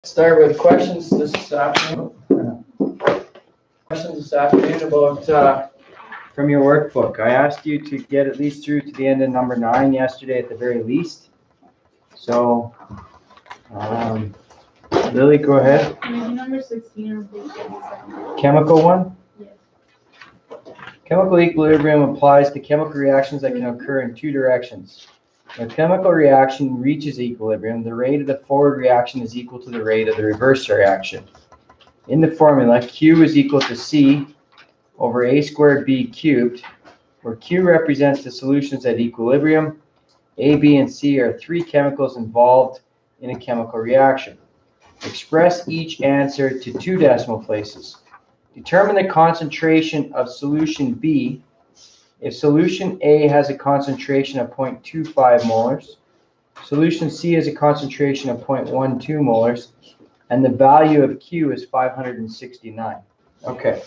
Start with questions this afternoon. Questions this afternoon about from your workbook. I asked you to get at least through to the end of number 9 yesterday at the very least. So, Lily, go ahead. Number 16. Chemical one? Yes. Chemical equilibrium applies to chemical reactions that can occur in two directions. When a chemical reaction reaches equilibrium, the rate of the forward reaction is equal to the rate of the reverse reaction. In the formula, Q is equal to C over A squared B cubed, where Q represents the solutions at equilibrium. A, B, and C are three chemicals involved in a chemical reaction. Express each answer to 2 decimal places. Determine the concentration of solution B if solution A has a concentration of 0.25 molars, solution C has a concentration of 0.12 molars, and the value of Q is 569. Okay,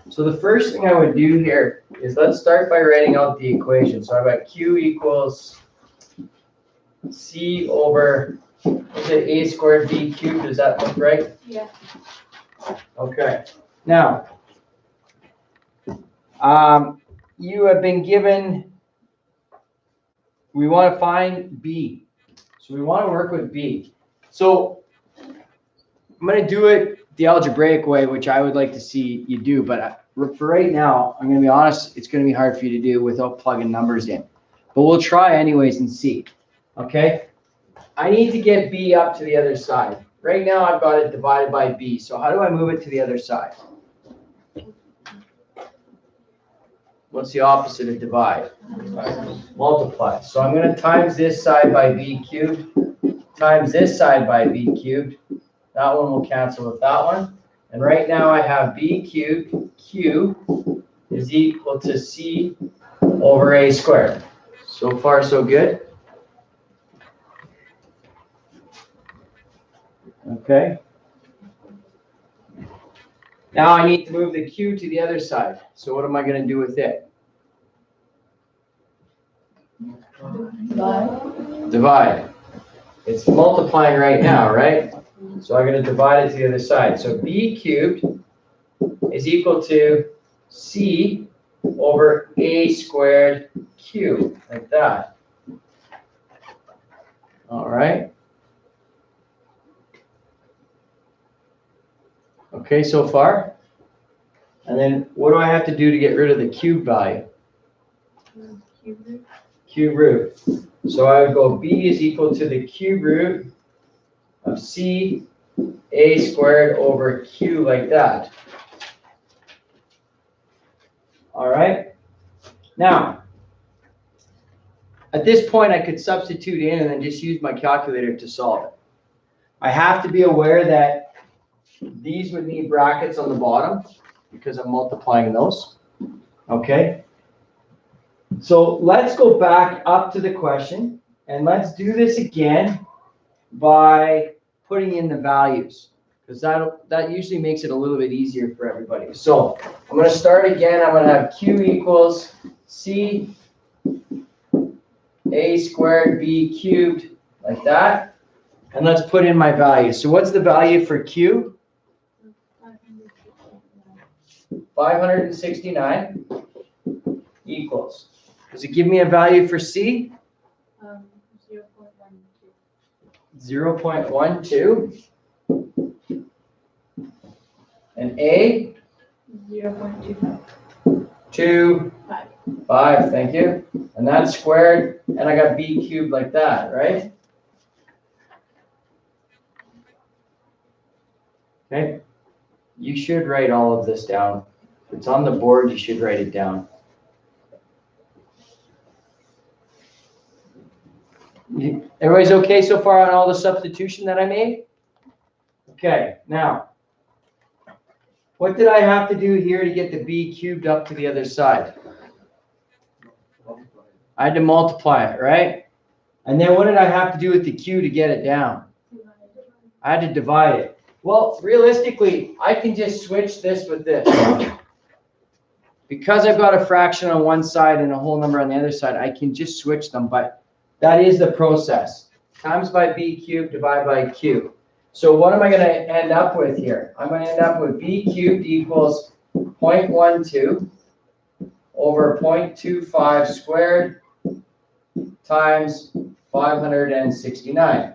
so the first thing I would do here is let's start by writing out the equation. So I've got Q equals C over, is it A squared B cubed? Does that look right? Yeah. Okay, now, you have been given, we want to find B. So we want to work with B. So I'm going to do it the algebraic way, which I would like to see you do. But for right now, I'm going to be honest, it's going to be hard for you to do without plugging numbers in. But we'll try anyways and see. Okay? I need to get B up to the other side. Right now, I've got it divided by B. So how do I move it to the other side? What's the opposite of divide? Multiply. So I'm going to times this side by B cubed, times this side by B cubed. That one will cancel with that one. And right now I have B cubed, Q is equal to C over A squared. So far, so good. Okay. Now I need to move the Q to the other side. So what am I going to do with it? Divide. It's multiplying right now, right? So I'm going to divide it to the other side. So B cubed is equal to C over A squared Q, like that. All right. Okay, so far? And then what do I have to do to get rid of the cube value? Cube root. So I would go B is equal to the cube root of C A squared over Q, like that. All right. Now, at this point, I could substitute in and then just use my calculator to solve it. I have to be aware that these would need brackets on the bottom because I'm multiplying those. Okay. So let's go back up to the question and let's do this again by putting in the values, because that usually makes it a little bit easier for everybody. So I'm going to start again. I'm going to have Q equals C A squared B cubed, like that. And let's put in my values. So what's the value for Q? 569 equals. Does it give me a value for C? 0.12. And A? 0.25. 2.5. Thank you. And that's squared. And I got B cubed like that, right? Okay. You should write all of this down. If it's on the board, you should write it down. Everybody's okay so far on all the substitution that I made? Okay, now, what did I have to do here to get the B cubed up to the other side? I had to multiply it, right? And then what did I have to do with the Q to get it down? I had to divide it. Well, realistically, I can just switch this with this. Because I've got a fraction on one side and a whole number on the other side, I can just switch them, but that is the process. Times by B cubed, divide by Q. So what am I gonna end up with here? I'm gonna end up with b cubed equals 0.12 over 0.25 squared times 569.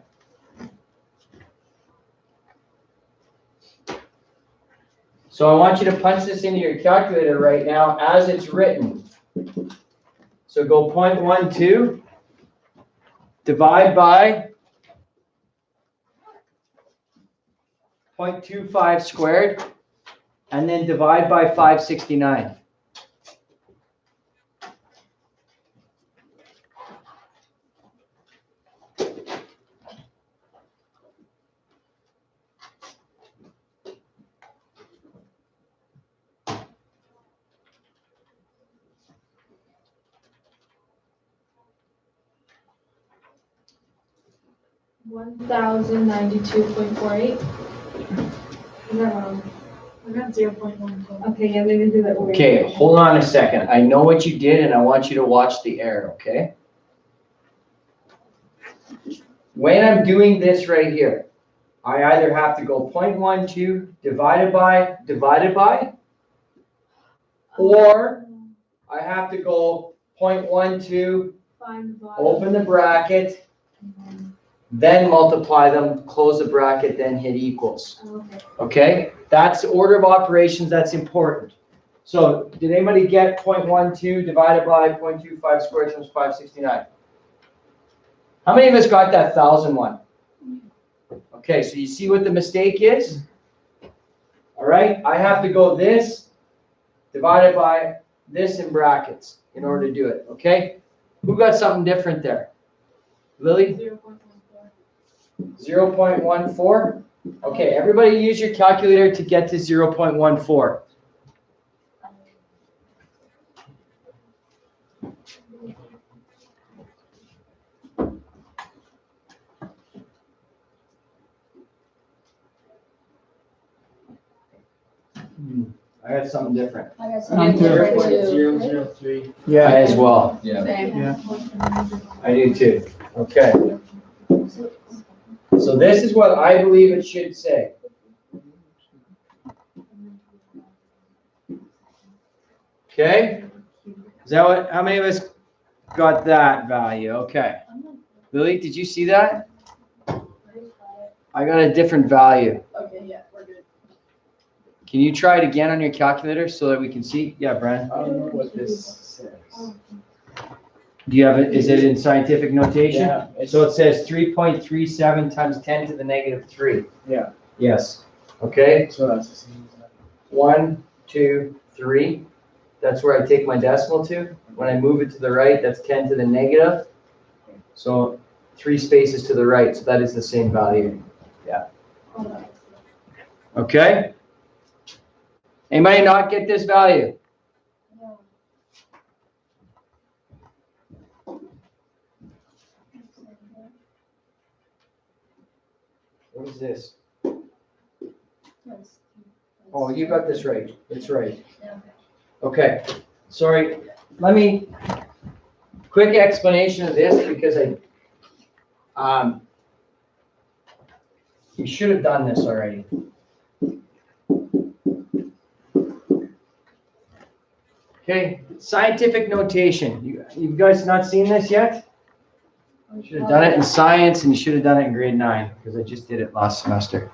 So I want you to punch this into your calculator right now as it's written. So go 0.12, divide by 0.25 squared, and then divide by 569. $1,092.48. Is that wrong? I got 0.14. Okay, yeah, maybe do that. Okay, hold on a second. I know what you did, and I want you to watch the error, okay? When I'm doing this right here, I either have to go 0.12 divided by, or I have to go 0.12, open the bracket, then multiply them, close the bracket, then hit equals. Okay. Okay? That's the order of operations that's important. So did anybody get 0.12 divided by 0.25 squared times 569? How many of us got that 1,000 one? Okay, so you see what the mistake is? All right, I have to go this divided by this in brackets in order to do it, okay? Who got something different there? Lily? 0.14. 0.14? Okay, everybody use your calculator to get to 0.14. I got something different. I got something different too. 0.003. Yeah, I as well. Yeah. Same. I do too. Okay. So this is what I believe it should say. Okay? Is that what, how many of us got that value? Okay. Lily, did you see that? I got a different value. Okay, yeah, we're good. Can you try it again on your calculator so that we can see? Yeah, Brian. I don't know what this says. Do you have it? Is it in scientific notation? Yeah. So it says 3.37 times 10 to the negative 3. Yeah. Yes. Okay. So that's the same as that. 1, 2, 3. That's where I take my decimal to. When I move it to the right, that's 10 to the negative. So 3 spaces to the right. So that is the same value. Yeah. Okay. Anybody not get this value? What is this? Oh, you got this right. It's right. Okay. Sorry. Let me, quick explanation of this because you should have done this already. Okay, scientific notation. You guys not seen this yet? You should have done it in science and you should have done it in grade 9 because I just did it last semester.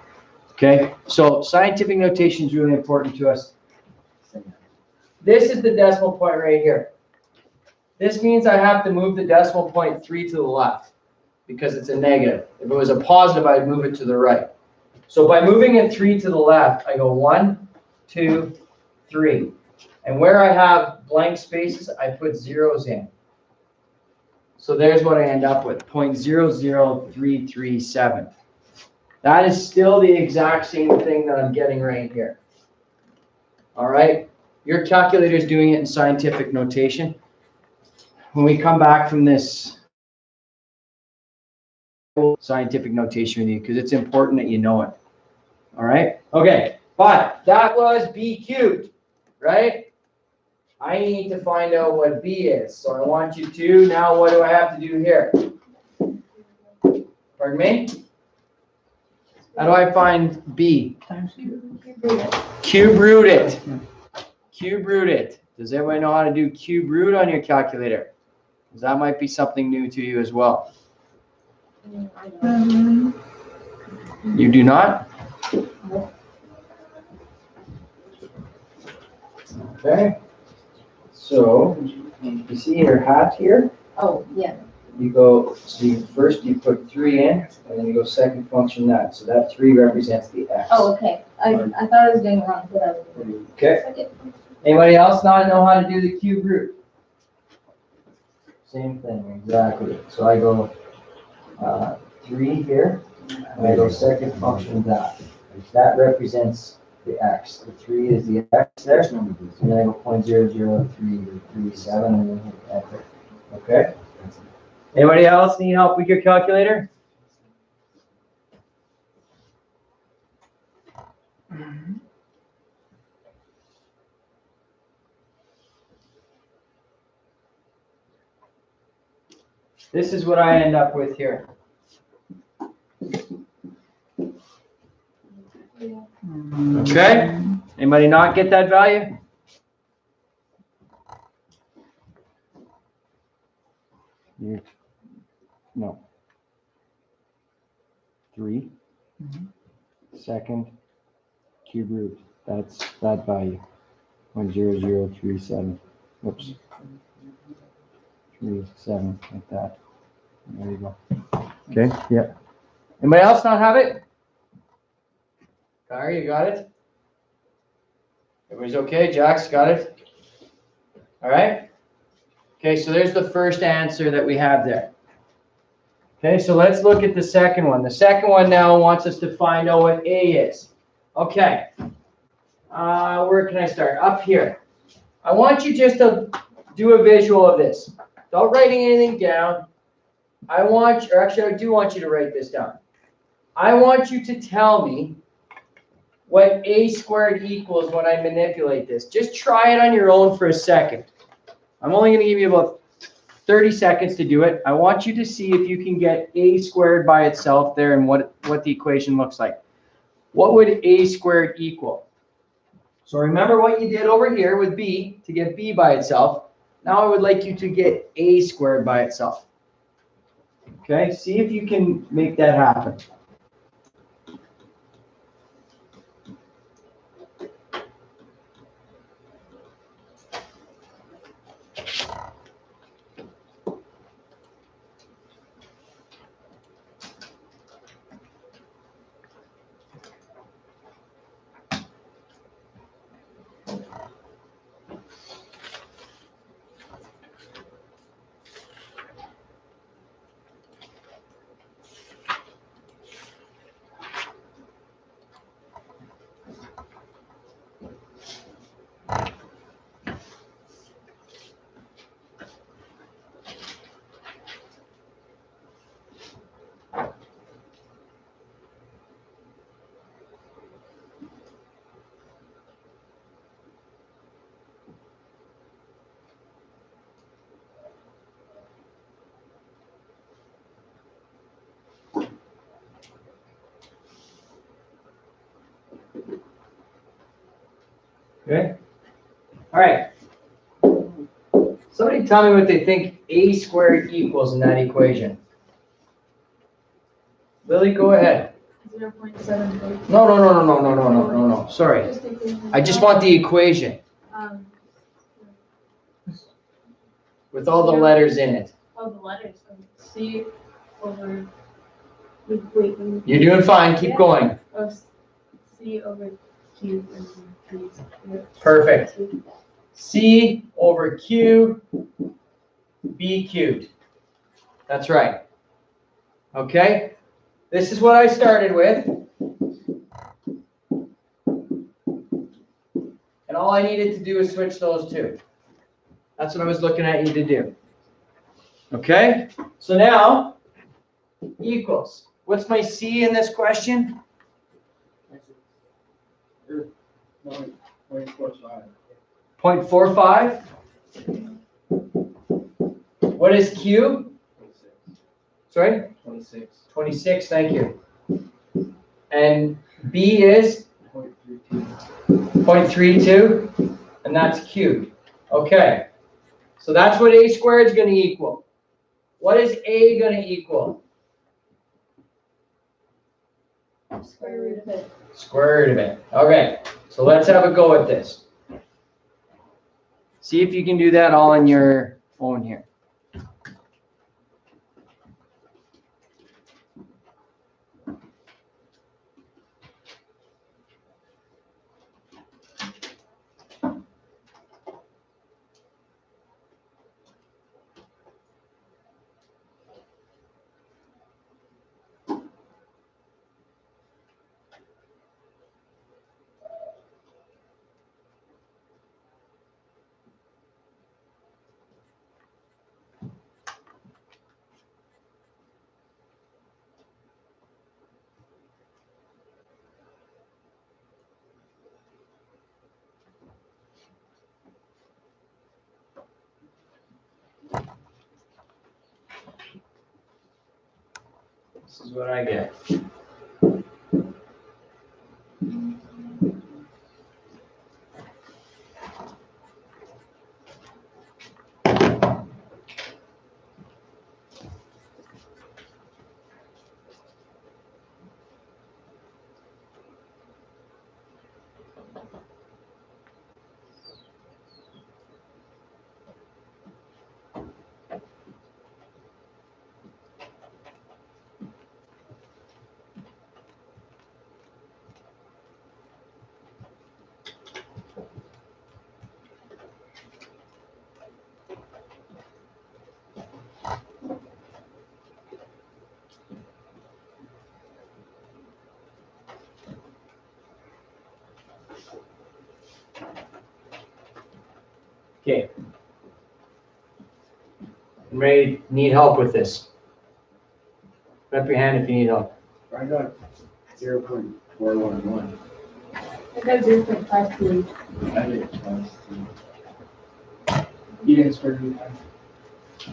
Okay, so scientific notation is really important to us. This is the decimal point right here. This means I have to move the decimal point 3 to the left because it's a negative. If it was a positive, I'd move it to the right. So by moving it 3 to the left, I go 1, 2, 3. And where I have blank spaces, I put zeros in. So there's what I end up with, 0.00337. That is still the exact same thing that I'm getting right here. All right? Your calculator is doing it in scientific notation. When we come back from this scientific notation with you, because it's important that you know it. All right? Okay, but that was b cubed, right? I need to find out what b is. So I want you to, now what do I have to do here? Pardon me? How do I find B? Times Q. Cube root it. Cube root it. Does everybody know how to do cube root on your calculator? Because that might be something new to you as well. You do not? Okay. So, you see your hat here? Oh, yeah. You go, so first you put 3 in, and then you go second function that. So that 3 represents the x. Oh, okay. I thought I was doing it wrong, but I was doing Okay. it. Anybody else not know how to do the cube root? Same thing, exactly. So I go 3 here, and I go second function that. That represents the x. The 3 is the x there, and then I go 0.00337 and then hit enter. Okay? Anybody else need help with your calculator? This is what I end up with here. Okay? Anybody not get that value? No. 3. Second cube root. That's that value. 0.0037. Whoops. 37, like that. There you go. Okay, yeah. Anybody else not have it? Kari, you got it? Everybody's okay? Jack's got it? All right? Okay, so there's the first answer that we have there. Okay, so let's look at the second one. The second one now wants us to find out what A is. Okay. Where can I start? Up here. I want you just to do a visual of this. Without writing anything down, I do want you to write this down. I want you to tell me what A squared equals when I manipulate this. Just try it on your own for a second. I'm only going to give you about 30 seconds to do it. I want you to see if you can get A squared by itself there and what the equation looks like. What would A squared equal? So remember what you did over here with B to get B by itself. Now I would like you to get A squared by itself. Okay, see if you can make that happen. Okay. All right. Somebody tell me what they think A squared equals in that equation. Lily, go ahead. 0.7. No. Sorry. I just want the equation with all the letters in it. Oh, the letters. C over. Wait. You're doing fine. Keep going. Oh, C over Q. Perfect. C over Q, B cubed. That's right. Okay? This is what I started with. And all I needed to do is switch those two. That's what I was looking at you to do. Okay? So now, equals. What's my C in this question? 0.45. What is Q? 26. Sorry? 26. 26, thank you. And B is 0.32, and that's cubed. Okay, so that's what A squared is going to equal. What is A going to equal? Square root of it. Square root of it. Okay, so let's have a go at this. See if you can do that all on your phone here. This is what I get. Okay. I'm ready. Need help with this? Put up your hand if you need help. I got 0.411. I got 0.53. I did twice. You didn't square root that?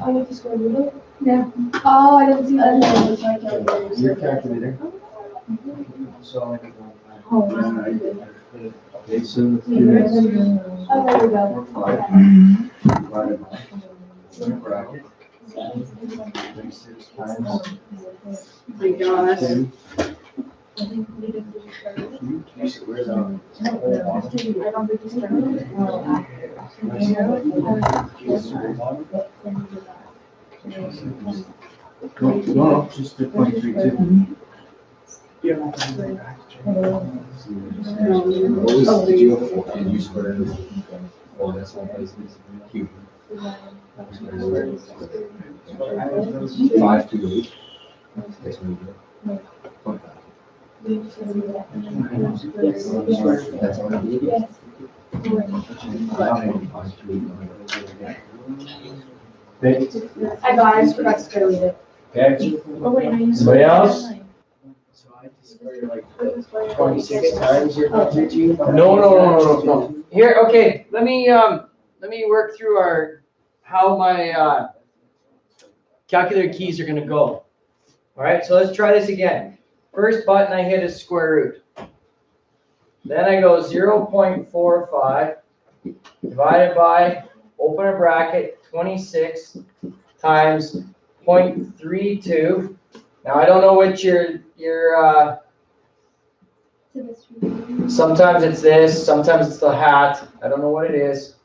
I have to square root it? Yeah. Oh, I didn't see I that. know, it's my calculator. Your calculator. So I could go. Oh. Okay, so let's do Yeah, this. Oh, there we go. 4, 5, divided by, in a bracket, 26 times My gosh. 2. Where's our? I don't think you started it. No, just the 0.32. What was, did you square it? Oh, that's all, that's cube. 528. That's what you get. 0.5. That's all I need. I got it, I just forgot to square root it. Okay. Oh, wait, no, you Somebody else? So I have to square like 26 times your 0.32? No. Here, okay, let me work through how my calculator keys are gonna go. All right, so let's try this again. First button I hit is square root. Then I go 0.45 divided by, open a bracket, 26 times 0.32. Now I don't know what your sometimes it's this, sometimes it's the hat. I don't know what it is.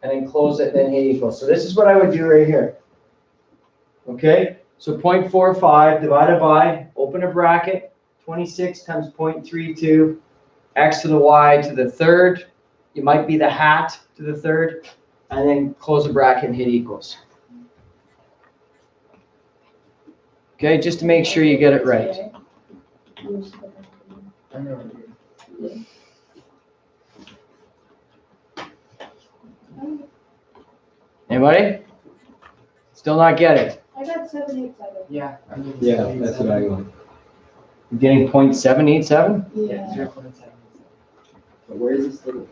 And then close it, then hit equals. So this is what I would do right here. Okay, so 0.45 divided by, open a bracket, 26 times 0.32, x to the y to the third. It might be the hat to the third. And then close the bracket and hit equals. Okay, just to make sure you get it right. Anybody? Still not get it? I got 787. Yeah. Yeah, that's what I got. You're getting 0.787? Yeah, 0.7. But where is this little?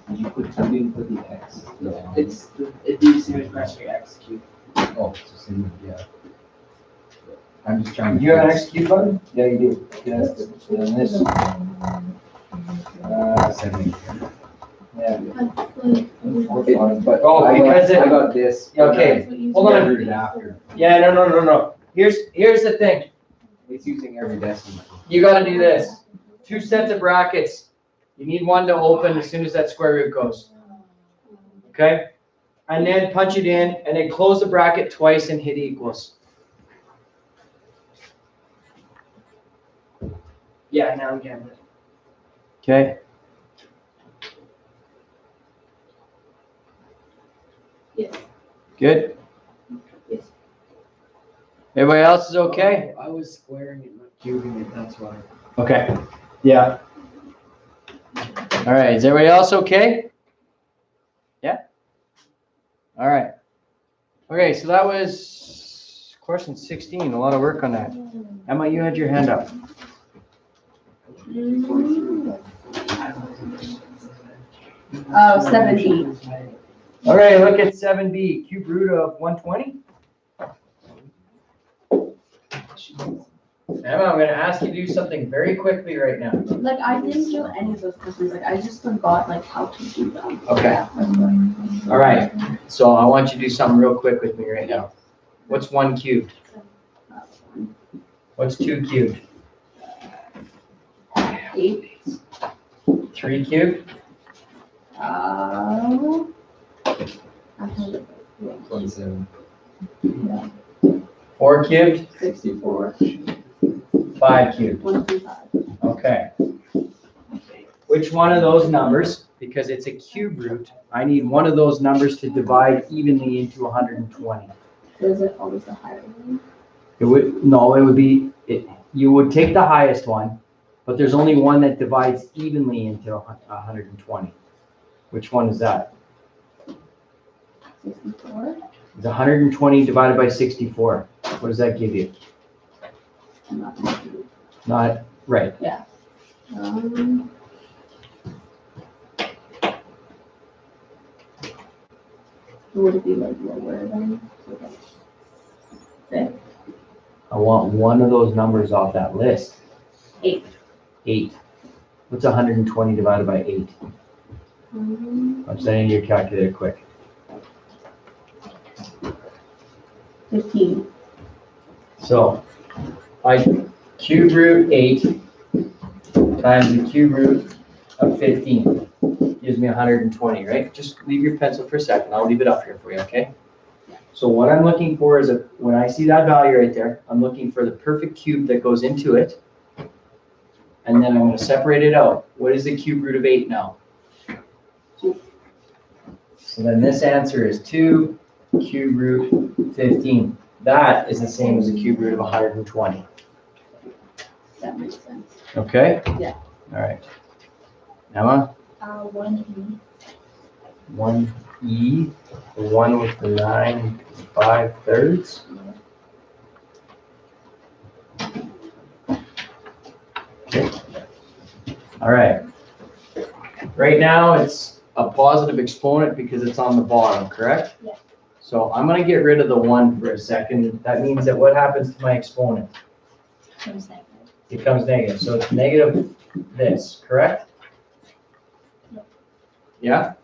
Did you didn't put the X? No. It's the same expression, your x cubed. Oh, it's the same, yeah. I'm just trying to. Do you have an extra cube button? Yeah, you do. Yes, then this. 70. Yeah. But Oh, because I got this. Okay, hold on. Measured after. Yeah, no. Here's the thing. It's using every decimal. You gotta do this. 2 sets of brackets. You need one to open as soon as that square root goes. Okay? And then punch it in and then close the bracket twice and hit equals. Yeah, now we get it. Okay? Yes. Good? Yes. Everybody else is okay? I was squaring it, not cubing it, that's why. Okay. Yeah. All right, is everybody else okay? Yeah? All right. Okay, so that was question 16, a lot of work on that. Emma, you had your hand up. Oh, 70. All right, look at 7b, cube root of 120. Emma, I'm gonna ask you to do something very quickly right now. Like, I didn't do any of those questions, like, I just forgot, like, how to do them. Okay. All right, so I want you to do something real quick with me right now. What's 1 cubed? What's 2 cubed? 8. 3 cubed? Actually, 27. 4 cubed? 64. 5 cubed? 125. Okay. Which one of those numbers, because it's a cube root, I need one of those numbers to divide evenly into 120. Is it always the higher one? It would, no, it would be, you would take the highest one, but there's only one that divides evenly into 120. Which one is that? 64. It's 120 divided by 64. What does that give you? I'm not gonna do Not, right. it. Would it be like lower than? Okay. I want one of those numbers off that list. 8. 8. What's 120 divided by 8? Punch that into your calculator quick. 15. So, I cube root 8 times the cube root of 15 gives me 120, right? Just leave your pencil for a second. I'll leave it up here for you, okay? So what I'm looking for is, when I see that value right there, I'm looking for the perfect cube that goes into it. And then I'm going to separate it out. What is the cube root of 8 now? 2. So then this answer is 2 cube root 15. That is the same as the cube root of 120. That makes sense. Okay? Yeah. All right. Emma? 1E. 1E, the one with the 9 5/3. Okay. All right. Right now, it's a positive exponent because it's on the bottom, correct? Yeah. So I'm going to get rid of the 1 for a second. That means that what happens to my exponent? It becomes negative. So it's negative this, correct? Yeah?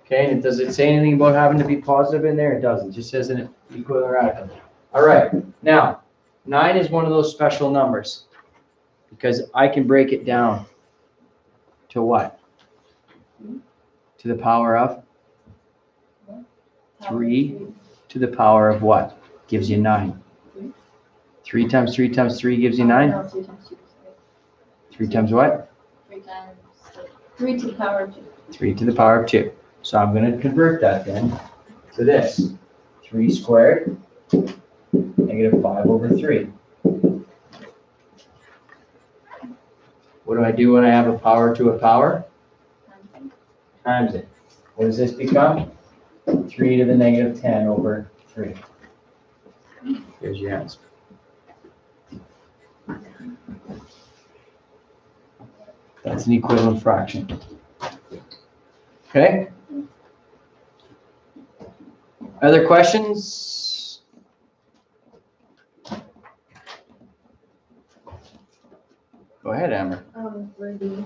Okay, and does it say anything about having to be positive in there? It doesn't. It just says an equivalent radical. All right. Now, 9 is one of those special numbers because I can break it down to what? To the power of 3 to the power of what? Gives you 9. 3 times 3 times 3 gives you 9? No, 3 times 2. 3 times what? 3 times 3 to the power of 2. 3 to the power of 2. So I'm going to convert that then to this. 3 squared, negative 5 over 3. What do I do when I have a power to a power? Times it. What does this become? 3 to the negative 10 over 3. Here's your answer. That's an equivalent fraction. Okay? Other questions? for the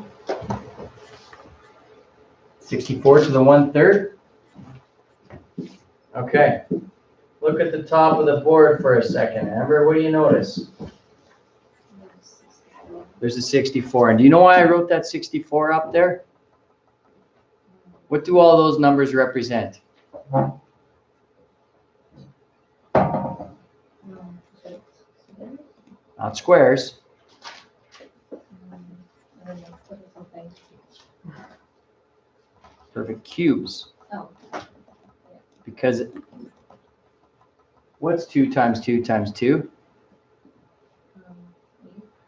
64 to the 1/3? Okay. Look at the top of the board for a second. Amber, what do you notice? There's a 64. And do you know why I wrote that 64 up there? What do all those numbers represent? Not squares. Perfect cubes. Oh. Because what's 2 times 2 times 2?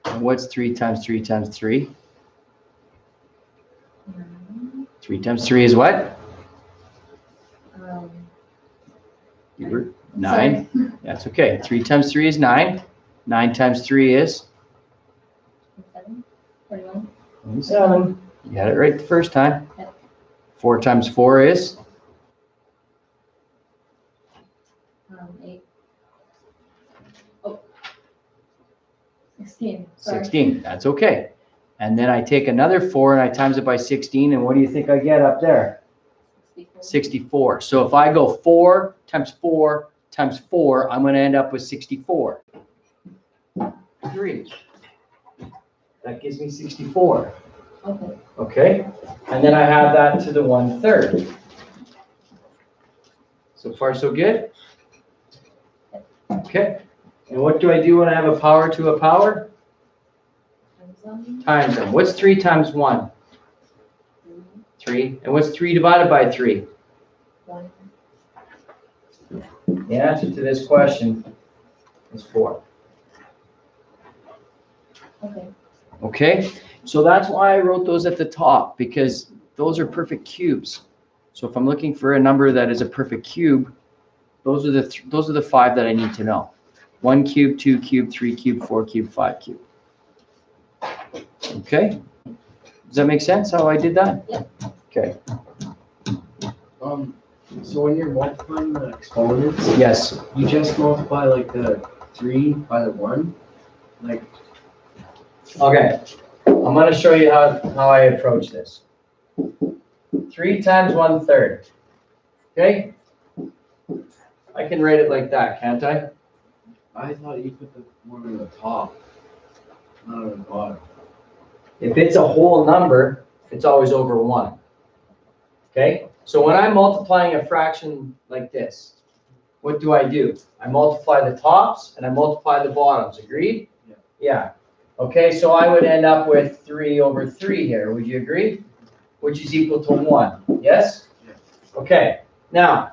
And what's 3 times 3 times 3? 3 times 3 is what? You were 9. That's okay. 3 times 3 is 9. 9 times 3 is 27. You had it right the first time. 4 times 4 is 8. Oh. 16. Sorry. 16. That's okay. And then I take another 4 and I times it by 16. And what do you think I get up there? 64. So if I go 4 times 4 times 4, I'm going to end up with 64. 3. That gives me 64. Okay. Okay? And then I have that to the 1/3. So far, so good? Okay. And what do I do when I have a power to a power? Times them. What's 3 times 1? 3. And what's 3 divided by 3? 1. The answer to this question is 4. Okay. Okay? So that's why I wrote those at the top, because those are perfect cubes. So if I'm looking for a number that is a perfect cube, those are the 5 that I need to know. 1 cube, 2 cube, 3 cube, 4 cube, 5 cube. Okay? Does that make sense how I did that? Yeah. Okay. So when you're multiplying the exponents, Yes. you just multiply like the 3 by the 1? Like, Okay. I'm going to show you how I approach this. 3 times 1/3. Okay? I can write it like that, can't I? I thought you put the 1 on the top, not on the bottom. If it's a whole number, it's always over 1. Okay? So when I'm multiplying a fraction like this, what do? I multiply the tops and I multiply the bottoms. Agreed? Yeah. Yeah. Okay, so I would end up with 3 over 3 here. Would you agree? Which is equal to 1. Yes? Yeah. Okay. Now,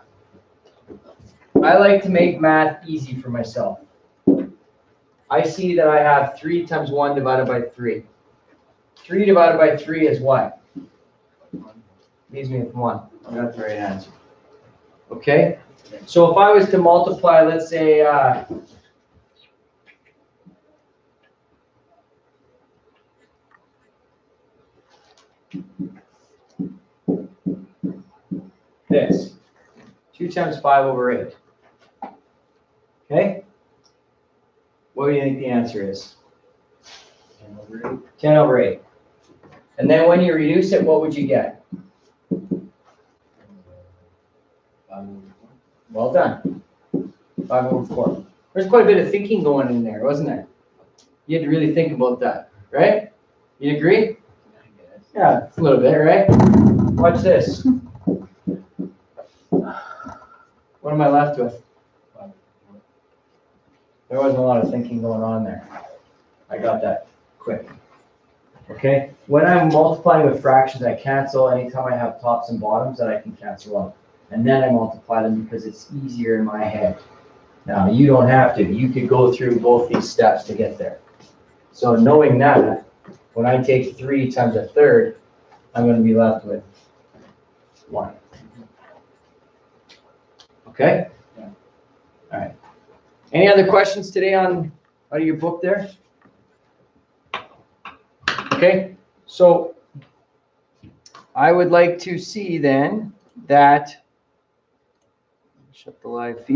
I like to make math easy for myself. I see that I have 3 times 1 divided by 3. 3 divided by 3 is what? Leaves me with 1. That's the right answer. Okay? So if I was to multiply, let's say, this. 2 times 5 over 8. Okay? What do you think the answer is? 10 over 8. 10 over 8. And then when you reduce it, what would you get? 5 over 4. Well done. 5 over 4. There's quite a bit of thinking going in there, wasn't there? You had to really think about that, right? You agree? I guess. Yeah, a little bit, right? Watch this. What am I left with? 5 over 4. There wasn't a lot of thinking going on there. I got that quick. Okay? When I'm multiplying with fractions, I cancel anytime I have tops and bottoms that I can cancel out. And then I multiply them because it's easier in my head. Now, you don't have to. You could go through both these steps to get there. So knowing that, when I take 3 times 1/3, I'm going to be left with 1. Okay? Yeah. All right. Any other questions today on out of your book there? Okay, so I would like to see then that, shut the live feed.